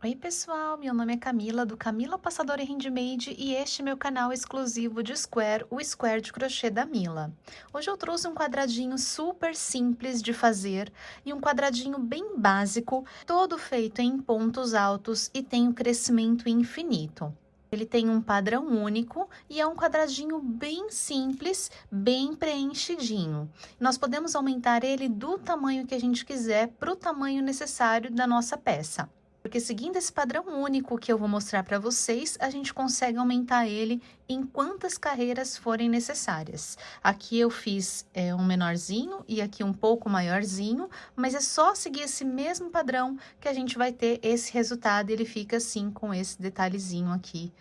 Oi pessoal, meu nome é Camila do Camila Passadora Handmade e este é meu canal exclusivo de square, o square de crochê da Mila. Hoje eu trouxe um quadradinho super simples de fazer e um quadradinho bem básico, todo feito em pontos altos e tem um crescimento infinito. Ele tem um padrão único e é um quadradinho bem simples, bem preenchidinho. Nós podemos aumentar ele do tamanho que a gente quiser para o tamanho necessário da nossa peça. Porque seguindo esse padrão único que eu vou mostrar para vocês, a gente consegue aumentar ele em quantas carreiras forem necessárias. Aqui eu fiz um menorzinho e aqui um pouco maiorzinho, mas é só seguir esse mesmo padrão que a gente vai ter esse resultado. Ele fica assim com esse detalhezinho aqui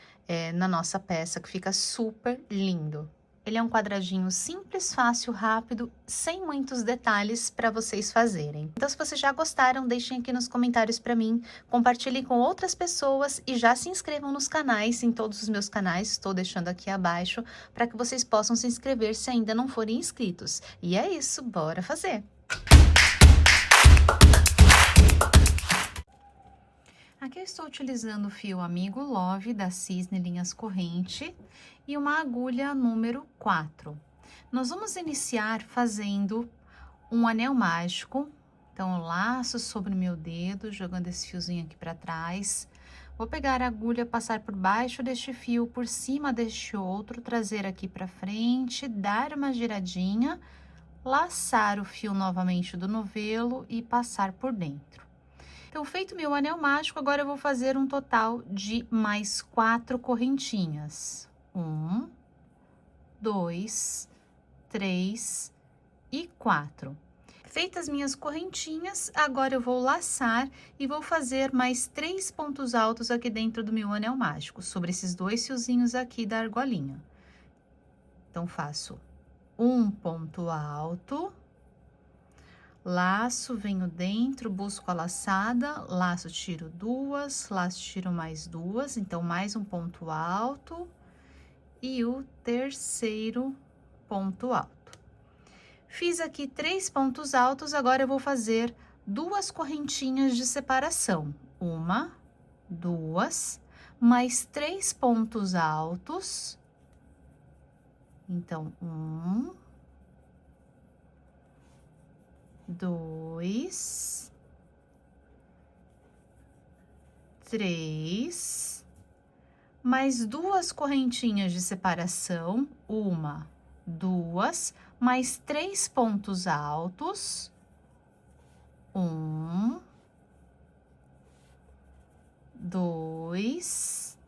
na nossa peça, que fica super lindo. Ele é um quadradinho simples, fácil, rápido, sem muitos detalhes para vocês fazerem. Então, se vocês já gostaram, deixem aqui nos comentários para mim, compartilhem com outras pessoas e já se inscrevam nos canais, em todos os meus canais, estou deixando aqui abaixo, para que vocês possam se inscrever se ainda não forem inscritos. E é isso, bora fazer! Aqui eu estou utilizando o fio Amigo Love da Cisne Linhas Corrente e uma agulha número 4. Nós vamos iniciar fazendo um anel mágico. Então, eu laço sobre o meu dedo, jogando esse fiozinho aqui para trás. Vou pegar a agulha, passar por baixo deste fio, por cima deste outro, trazer aqui para frente, dar uma giradinha, laçar o fio novamente do novelo e passar por dentro. Então, feito meu anel mágico, agora eu vou fazer um total de mais 4 correntinhas. 1, 2, 3 e 4. Feitas minhas correntinhas, agora eu vou laçar e vou fazer mais 3 pontos altos aqui dentro do meu anel mágico, sobre esses 2 fiozinhos aqui da argolinha. Então, faço um ponto alto. Laço, venho dentro, busco a laçada, laço, tiro 2, laço, tiro mais 2, então mais um ponto alto e o terceiro ponto alto. Fiz aqui 3 pontos altos, agora eu vou fazer 2 correntinhas de separação. 1, 2, mais 3 pontos altos. Então, 1, 2, 3, mais 2 correntinhas de separação, 1, 2, mais 3 pontos altos, 1, 2,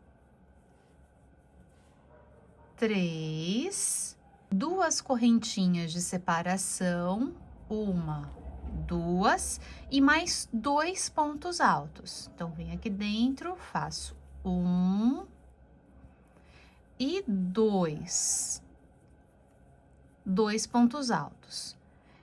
3, 2 correntinhas de separação, 1, 2 e mais 2 pontos altos. Então, venho aqui dentro, faço 1 e 2 pontos altos.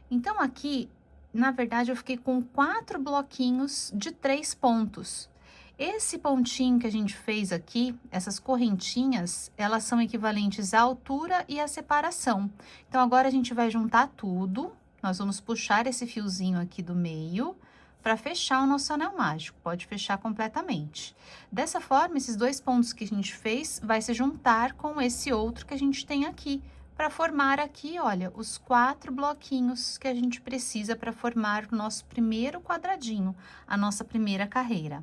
Então, aqui, na verdade, eu fiquei com 4 bloquinhos de 3 pontos. Esse pontinho que a gente fez aqui, essas correntinhas, elas são equivalentes à altura e à separação. Então, agora a gente vai juntar tudo. Nós vamos puxar esse fiozinho aqui do meio para fechar o nosso anel mágico. Pode fechar completamente. Dessa forma, esses 2 pontos que a gente fez vai se juntar com esse outro que a gente tem aqui, para formar aqui, olha, os 4 bloquinhos que a gente precisa para formar o nosso primeiro quadradinho, a nossa primeira carreira.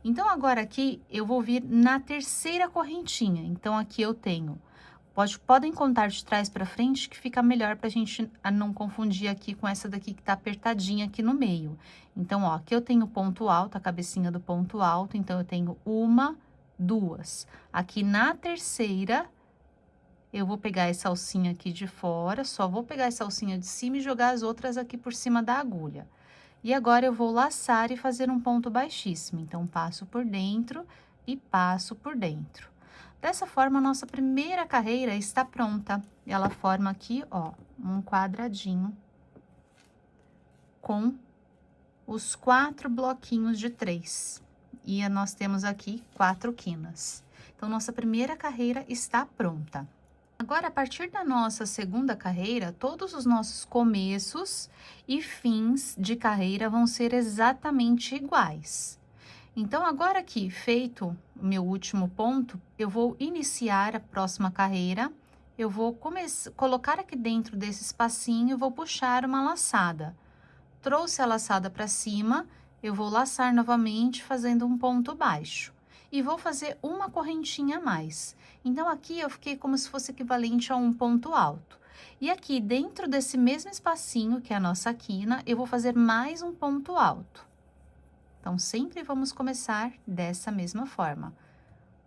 Então, agora aqui, eu vou vir na terceira correntinha. Então, aqui eu tenho... Podem contar de trás para frente, que fica melhor para a gente não confundir aqui com essa daqui que tá apertadinha aqui no meio. Então, ó, aqui eu tenho ponto alto, a cabecinha do ponto alto, então eu tenho 1, 2. Aqui na terceira, eu vou pegar essa alcinha aqui de fora, só vou pegar essa alcinha de cima e jogar as outras aqui por cima da agulha. E agora, eu vou laçar e fazer um ponto baixíssimo. Então, passo por dentro e passo por dentro. Dessa forma, a nossa primeira carreira está pronta. Ela forma aqui, ó, um quadradinho com os 4 bloquinhos de 3. E nós temos aqui 4 quinas. Então, nossa primeira carreira está pronta. Agora, a partir da nossa segunda carreira, todos os nossos começos e fins de carreira vão ser exatamente iguais. Então, agora aqui, feito o meu último ponto, eu vou iniciar a próxima carreira. Eu vou colocar aqui dentro desse espacinho e vou puxar uma laçada. Trouxe a laçada para cima, eu vou laçar novamente fazendo um ponto baixo. E vou fazer uma correntinha a mais. Então, aqui eu fiquei como se fosse equivalente a um ponto alto. E aqui, dentro desse mesmo espacinho, que é a nossa quina, eu vou fazer mais um ponto alto. Então, sempre vamos começar dessa mesma forma,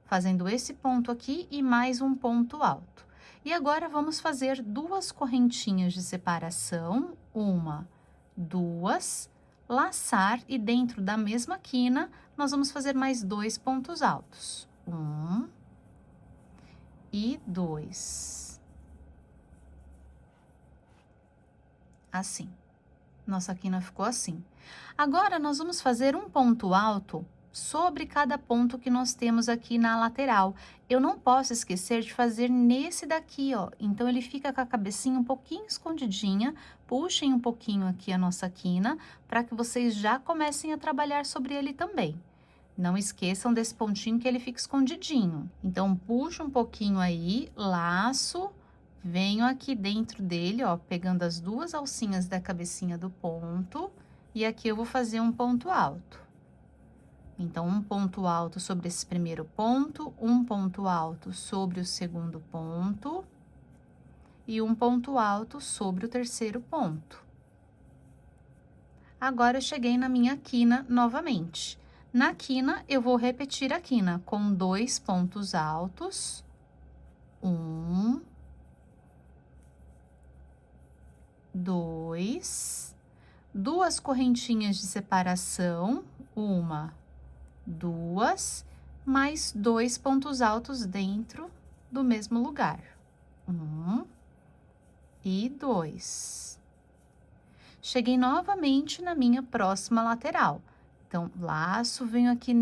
fazendo esse ponto aqui e mais um ponto alto. E agora, vamos fazer duas correntinhas de separação, uma, duas, laçar e dentro da mesma quina, nós vamos fazer mais dois pontos altos. Um e dois. Assim. Nossa quina ficou assim. Agora, nós vamos fazer um ponto alto sobre cada ponto que nós temos aqui na lateral. Eu não posso esquecer de fazer nesse daqui, ó. Então, ele fica com a cabecinha um pouquinho escondidinha. Puxem um pouquinho aqui a nossa quina, para que vocês já comecem a trabalhar sobre ele também. Não esqueçam desse pontinho que ele fica escondidinho. Então, puxa um pouquinho aí, laço. Venho aqui dentro dele, ó, pegando as duas alcinhas da cabecinha do ponto, e aqui eu vou fazer um ponto alto. Então, um ponto alto sobre esse primeiro ponto, um ponto alto sobre o segundo ponto, e um ponto alto sobre o terceiro ponto. Agora, eu cheguei na minha quina novamente. Na quina, eu vou repetir a quina com dois pontos altos, um, dois, duas correntinhas de separação, uma, duas, mais dois pontos altos dentro do mesmo lugar. Um e dois. Cheguei novamente na minha próxima lateral. Então, laço, venho aqui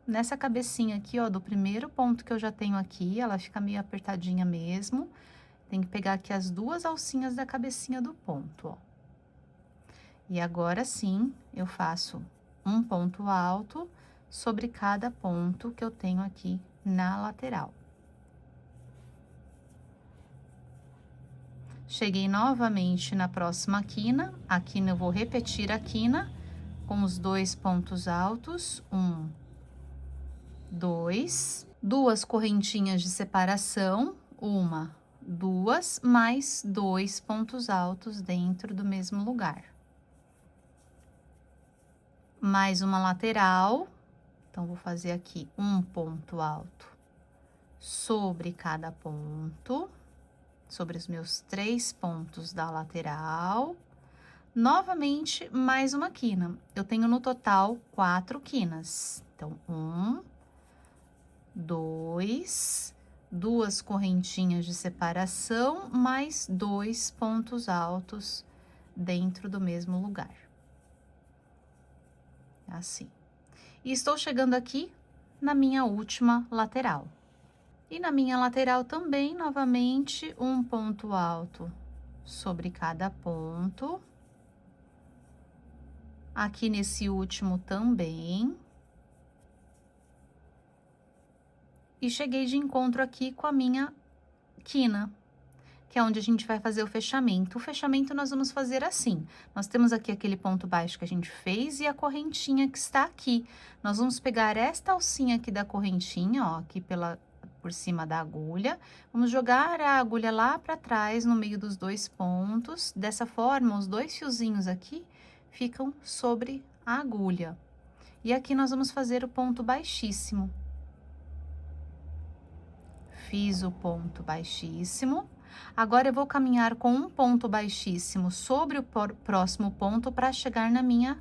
nessa cabecinha aqui, ó, do primeiro ponto que eu já tenho aqui, ela fica meio apertadinha mesmo. Tem que pegar aqui as duas alcinhas da cabecinha do ponto, ó. E agora sim, eu faço um ponto alto sobre cada ponto que eu tenho aqui na lateral. Cheguei novamente na próxima quina. A quina eu vou repetir a quina com os dois pontos altos, um, dois, duas correntinhas de separação, uma, duas, mais dois pontos altos dentro do mesmo lugar. Mais uma lateral, então, vou fazer aqui um ponto alto sobre cada ponto, sobre os meus 3 pontos da lateral. Novamente, mais uma quina. Eu tenho no total 4 quinas. Então, 1, 2, duas correntinhas de separação, mais 2 pontos altos dentro do mesmo lugar. Assim. E estou chegando aqui na minha última lateral. E na minha lateral também, novamente, um ponto alto sobre cada ponto. Aqui nesse último também. E cheguei de encontro aqui com a minha quina, que é onde a gente vai fazer o fechamento. O fechamento nós vamos fazer assim. Nós temos aqui aquele ponto baixo que a gente fez e a correntinha que está aqui. Nós vamos pegar esta alcinha aqui da correntinha, ó, aqui por cima da agulha. Vamos jogar a agulha lá para trás, no meio dos dois pontos. Dessa forma, os dois fiozinhos aqui ficam sobre a agulha. E aqui nós vamos fazer o ponto baixíssimo. Fiz o ponto baixíssimo. Agora, eu vou caminhar com um ponto baixíssimo sobre o próximo ponto para chegar na minha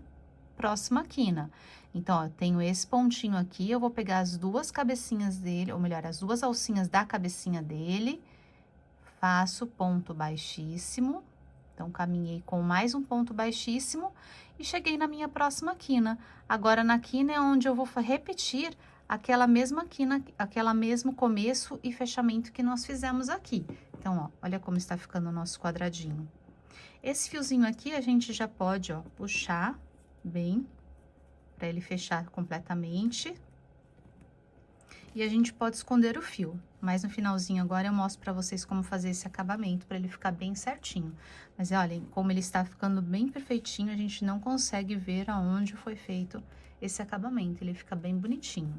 próxima quina. Então, ó, eu tenho esse pontinho aqui, eu vou pegar as duas cabecinhas dele, ou melhor, as duas alcinhas da cabecinha dele, faço ponto baixíssimo. Então, caminhei com mais um ponto baixíssimo e cheguei na minha próxima quina. Agora, na quina é onde eu vou repetir aquela mesma quina, aquela mesmo começo e fechamento que nós fizemos aqui. Então, ó, olha como está ficando o nosso quadradinho. Esse fiozinho aqui, a gente já pode, ó, puxar bem para ele fechar completamente. E a gente pode esconder o fio, mas no finalzinho agora eu mostro para vocês como fazer esse acabamento para ele ficar bem certinho. Mas olhem, como ele está ficando bem perfeitinho, a gente não consegue ver aonde foi feito esse acabamento, ele fica bem bonitinho.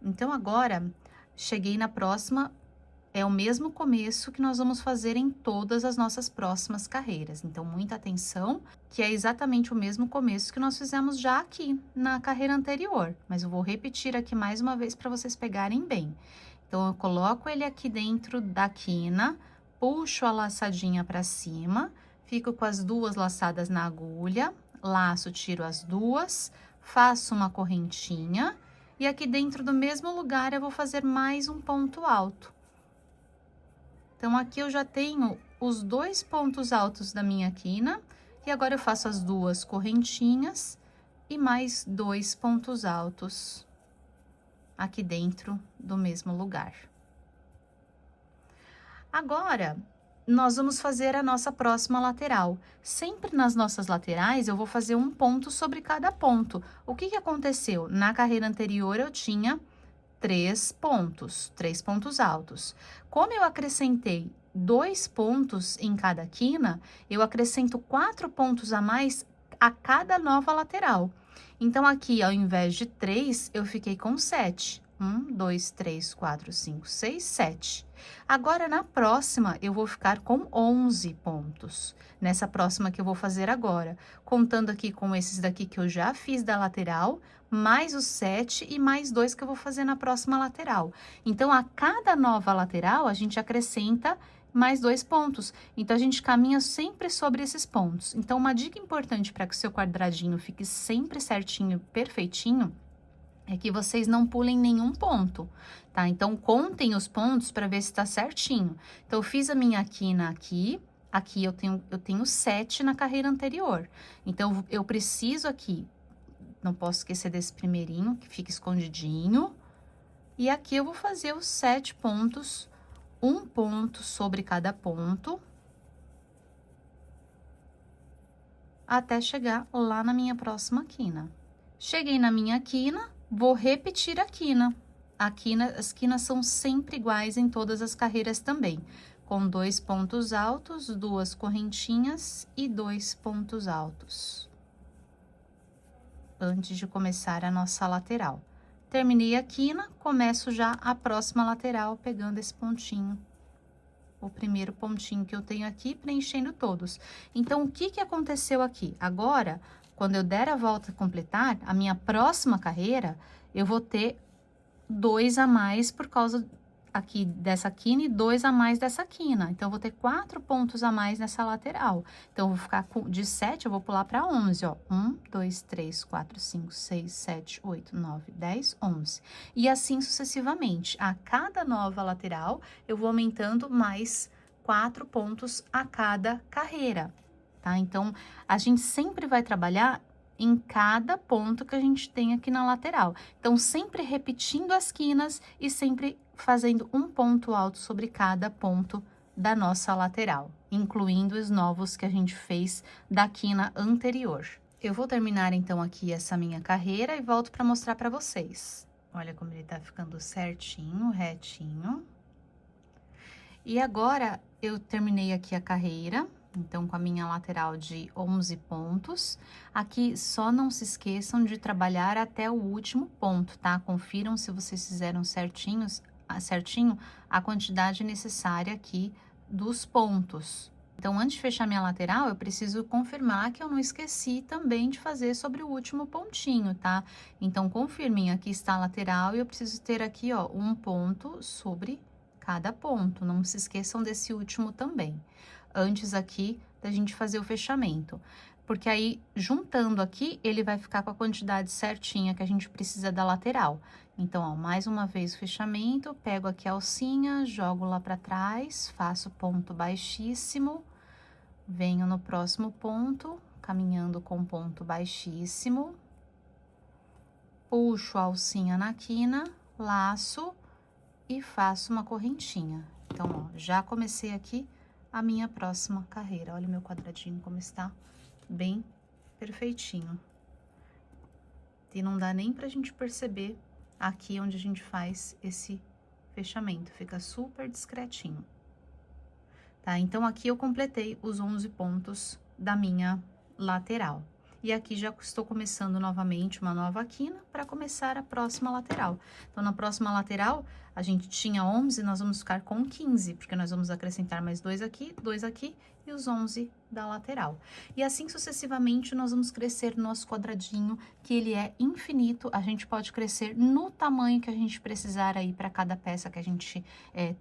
Então agora, cheguei na próxima, é o mesmo começo que nós vamos fazer em todas as nossas próximas carreiras. Então, muita atenção, que é exatamente o mesmo começo que nós fizemos já aqui na carreira anterior. Mas eu vou repetir aqui mais uma vez para vocês pegarem bem. Então, eu coloco ele aqui dentro da quina, puxo a laçadinha para cima, fico com as duas laçadas na agulha, laço, tiro as duas, faço uma correntinha e aqui dentro do mesmo lugar eu vou fazer mais um ponto alto. Então, aqui eu já tenho os 2 pontos altos da minha quina, e agora eu faço as 2 correntinhas e mais 2 pontos altos aqui dentro do mesmo lugar. Agora, nós vamos fazer a nossa próxima lateral. Sempre nas nossas laterais, eu vou fazer um ponto sobre cada ponto. O que que aconteceu? Na carreira anterior, eu tinha 3 pontos altos. Como eu acrescentei 2 pontos em cada quina, eu acrescento 4 pontos a mais a cada nova lateral. Então, aqui, ao invés de 3, eu fiquei com 7. 1, 2, 3, 4, 5, 6, 7. Agora, na próxima, eu vou ficar com 11 pontos. Nessa próxima que eu vou fazer agora. Contando aqui com esses daqui que eu já fiz da lateral, mais os 7 e mais 2 que eu vou fazer na próxima lateral. Então, a cada nova lateral, a gente acrescenta mais 2 pontos. Então, a gente caminha sempre sobre esses pontos. Então, uma dica importante para que o seu quadradinho fique sempre certinho, perfeitinho, é que vocês não pulem nenhum ponto, tá? Então, contem os pontos para ver se tá certinho. Então, eu fiz a minha quina aqui, aqui eu tenho 7 na carreira anterior. Então, eu preciso aqui, não posso esquecer desse primeirinho, que fica escondidinho. E aqui eu vou fazer os 7 pontos, um ponto sobre cada ponto, até chegar lá na minha próxima quina. Cheguei na minha quina, vou repetir a quina. As quinas são sempre iguais em todas as carreiras também, com 2 pontos altos, 2 correntinhas e 2 pontos altos. Antes de começar a nossa lateral. Terminei a quina, começo já a próxima lateral, pegando esse pontinho. O primeiro pontinho que eu tenho aqui, preenchendo todos. Então, o que que aconteceu aqui? Agora, quando eu der a volta completar, a minha próxima carreira, eu vou ter 2 a mais por causa aqui dessa quina e 2 a mais dessa quina. Então, eu vou ter 4 pontos a mais nessa lateral. Então, eu vou ficar de 7, eu vou pular para 11, ó. 1, 2, 3, 4, 5, 6, 7, 8, 9, 10, 11. E assim sucessivamente. A cada nova lateral, eu vou aumentando mais 4 pontos a cada carreira, tá? Então, a gente sempre vai trabalhar em cada ponto que a gente tem aqui na lateral. Então, sempre repetindo as quinas e sempre fazendo um ponto alto sobre cada ponto da nossa lateral, incluindo os novos que a gente fez da quina anterior. Eu vou terminar, então, aqui essa minha carreira e volto para mostrar para vocês. Olha como ele tá ficando certinho, retinho. E agora, eu terminei aqui a carreira. Então, com a minha lateral de 11 pontos, aqui só não se esqueçam de trabalhar até o último ponto, tá? Confiram se vocês fizeram certinho a quantidade necessária aqui dos pontos. Então, antes de fechar minha lateral, eu preciso confirmar que eu não esqueci também de fazer sobre o último pontinho, tá? Então, confirmem, aqui está a lateral e eu preciso ter aqui, ó, um ponto sobre cada ponto. Não se esqueçam desse último também. Antes aqui da gente fazer o fechamento, porque aí juntando aqui ele vai ficar com a quantidade certinha que a gente precisa da lateral. Então, ó, mais uma vez o fechamento, pego aqui a alcinha, jogo lá para trás, faço ponto baixíssimo, venho no próximo ponto, caminhando com ponto baixíssimo, puxo a alcinha na quina, laço e faço uma correntinha. Então, ó, já comecei aqui a minha próxima carreira. Olha o meu quadradinho como está bem perfeitinho. E não dá nem pra gente perceber aqui onde a gente faz esse fechamento, fica super discretinho. Tá? Então, aqui eu completei os 11 pontos da minha lateral. E aqui já estou começando novamente uma nova quina para começar a próxima lateral. Então, na próxima lateral, a gente tinha 11, nós vamos ficar com 15, porque nós vamos acrescentar mais 2 aqui e os 11 da lateral. E assim sucessivamente, nós vamos crescer nosso quadradinho, que ele é infinito, a gente pode crescer no tamanho que a gente precisar aí para cada peça que a gente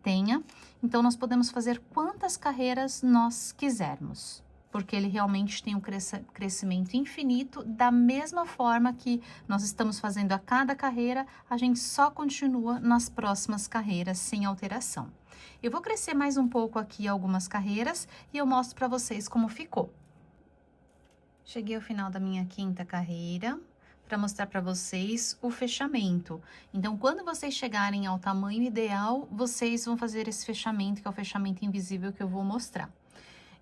tenha. Então, nós podemos fazer quantas carreiras nós quisermos, porque ele realmente tem um crescimento infinito, da mesma forma que nós estamos fazendo a cada carreira, a gente só continua nas próximas carreiras sem alteração. Eu vou crescer mais um pouco aqui algumas carreiras e eu mostro para vocês como ficou. Cheguei ao final da minha 5ª carreira para mostrar para vocês o fechamento. Então, quando vocês chegarem ao tamanho ideal, vocês vão fazer esse fechamento, que é o fechamento invisível que eu vou mostrar.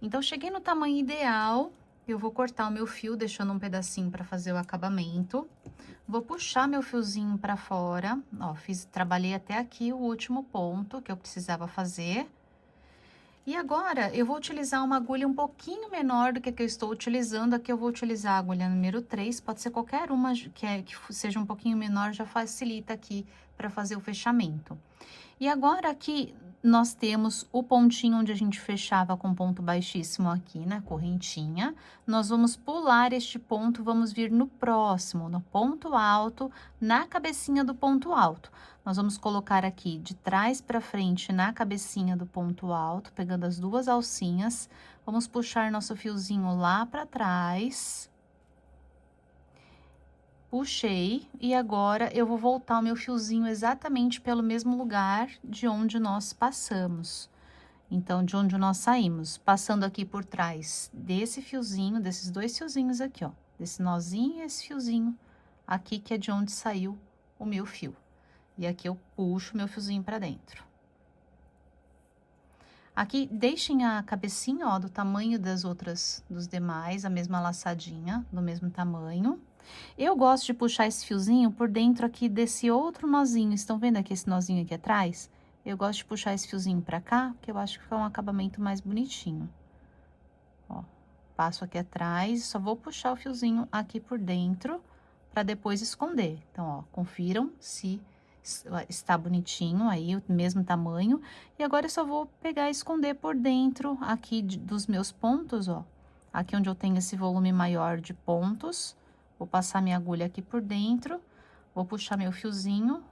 Então, cheguei no tamanho ideal, eu vou cortar o meu fio, deixando um pedacinho para fazer o acabamento. Vou puxar meu fiozinho para fora, ó, trabalhei até aqui o último ponto que eu precisava fazer. E agora, eu vou utilizar uma agulha um pouquinho menor do que a que eu estou utilizando. Aqui eu vou utilizar a agulha número 3, pode ser qualquer uma que seja um pouquinho menor, já facilita aqui para fazer o fechamento. E agora aqui nós temos o pontinho onde a gente fechava com ponto baixíssimo aqui, né, correntinha. Nós vamos pular este ponto, vamos vir no próximo, no ponto alto, na cabecinha do ponto alto. Nós vamos colocar aqui de trás para frente na cabecinha do ponto alto, pegando as 2 alcinhas. Vamos puxar nosso fiozinho lá para trás. Puxei, e agora eu vou voltar o meu fiozinho exatamente pelo mesmo lugar de onde nós passamos. Então, de onde nós saímos, passando aqui por trás desse fiozinho, desses 2 fiozinhos aqui, ó. Desse nozinho e esse fiozinho aqui, que é de onde saiu o meu fio. E aqui eu puxo meu fiozinho pra dentro. Aqui, deixem a cabecinha, ó, do tamanho dos demais, a mesma laçadinha, do mesmo tamanho. Eu gosto de puxar esse fiozinho por dentro aqui desse outro nozinho. Estão vendo aqui esse nozinho aqui atrás? Eu gosto de puxar esse fiozinho pra cá, porque eu acho que fica um acabamento mais bonitinho. Ó, passo aqui atrás, só vou puxar o fiozinho aqui por dentro, pra depois esconder. Então, ó, confiram se está bonitinho aí, o mesmo tamanho. E agora eu só vou pegar e esconder por dentro aqui dos meus pontos, ó. Aqui onde eu tenho esse volume maior de pontos. Vou passar minha agulha aqui por dentro, vou puxar meu fiozinho,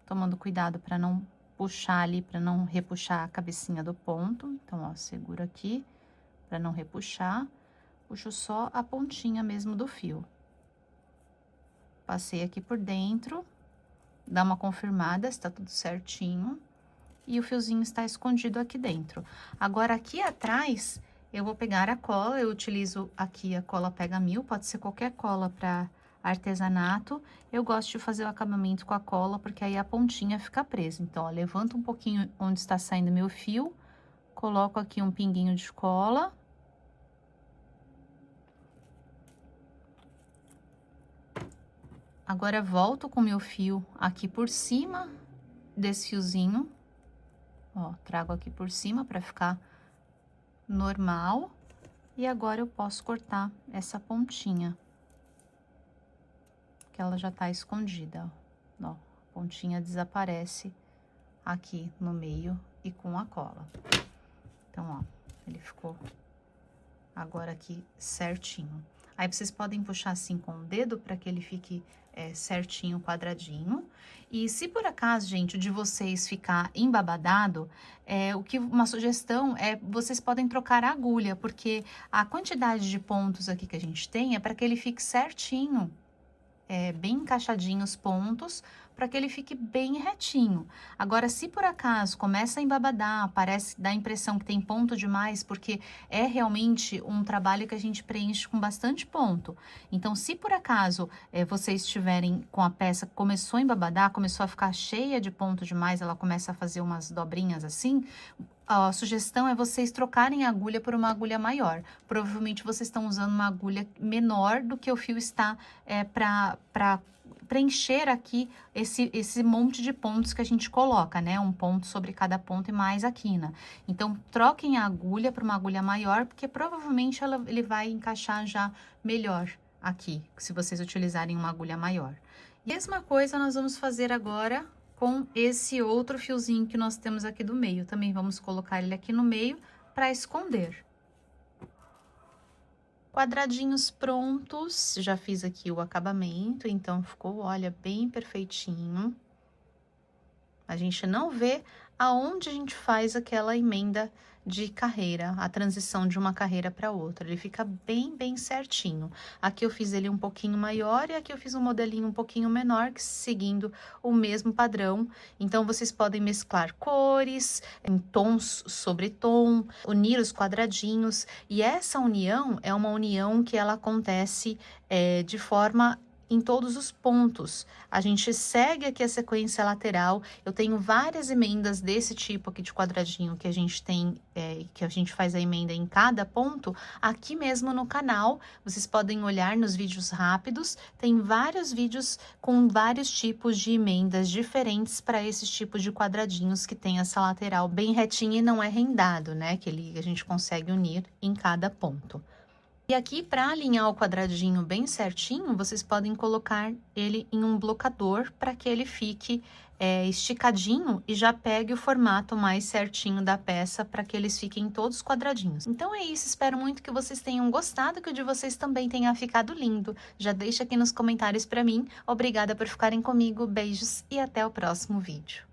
tomando cuidado para não puxar ali, para não repuxar a cabecinha do ponto. Então, ó, seguro aqui para não repuxar, puxo só a pontinha mesmo do fio. Passei aqui por dentro, dá uma confirmada se tá tudo certinho, e o fiozinho está escondido aqui dentro. Agora, aqui atrás, eu vou pegar a cola, eu utilizo aqui a cola Pega Mil, pode ser qualquer cola para artesanato. Eu gosto de fazer o acabamento com a cola, porque aí a pontinha fica presa. Então, ó, levanto um pouquinho onde está saindo meu fio, coloco aqui um pinguinho de cola. Agora, volto com meu fio aqui por cima desse fiozinho. Ó, trago aqui por cima para ficar normal. E agora eu posso cortar essa pontinha, que ela já tá escondida, ó. A pontinha desaparece aqui no meio e com a cola. Então, ó, ele ficou agora aqui certinho. Aí, vocês podem puxar assim com o dedo para que ele fique certinho, quadradinho. E se por acaso, gente, de vocês ficar embabadado, uma sugestão é vocês podem trocar a agulha, porque a quantidade de pontos aqui que a gente tem é para que ele fique certinho, bem encaixadinho os pontos, para que ele fique bem retinho. Agora, se por acaso começa a embabadar, dá a impressão que tem ponto demais, porque é realmente um trabalho que a gente preenche com bastante ponto. Então, se por acaso vocês estiverem com a peça que começou a embabadar, começou a ficar cheia de ponto demais, ela começa a fazer umas dobrinhas assim, a sugestão é vocês trocarem a agulha por uma agulha maior. Provavelmente vocês estão usando uma agulha menor do que o fio está para preencher aqui esse monte de pontos que a gente coloca, né? Um ponto sobre cada ponto e mais a quina. Então, troquem a agulha para uma agulha maior, porque provavelmente ele vai encaixar já melhor aqui, se vocês utilizarem uma agulha maior. Mesma coisa nós vamos fazer agora com esse outro fiozinho que nós temos aqui do meio. Também vamos colocar ele aqui no meio para esconder. Quadradinhos prontos, já fiz aqui o acabamento, então ficou, olha, bem perfeitinho. A gente não vê aonde a gente faz aquela emenda de carreira, a transição de uma carreira para outra. Ele fica bem certinho. Aqui eu fiz ele um pouquinho maior e aqui eu fiz um modelinho um pouquinho menor, que seguindo o mesmo padrão. Então, vocês podem mesclar cores, em tons sobre tom, unir os quadradinhos. E essa união é uma união que ela acontece de forma em todos os pontos. A gente segue aqui a sequência lateral. Eu tenho várias emendas desse tipo aqui de quadradinho que a gente tem, que a gente faz a emenda em cada ponto, aqui mesmo no canal. Vocês podem olhar nos vídeos rápidos, tem vários vídeos com vários tipos de emendas diferentes para esses tipos de quadradinhos que tem essa lateral bem retinha e não é rendado, né? Que a gente consegue unir em cada ponto. E aqui, para alinhar o quadradinho bem certinho, vocês podem colocar ele em um blocador para que ele fique esticadinho e já pegue o formato mais certinho da peça para que eles fiquem todos quadradinhos. Então é isso, espero muito que vocês tenham gostado, que o de vocês também tenha ficado lindo. Já deixa aqui nos comentários para mim. Obrigada por ficarem comigo, beijos e até o próximo vídeo.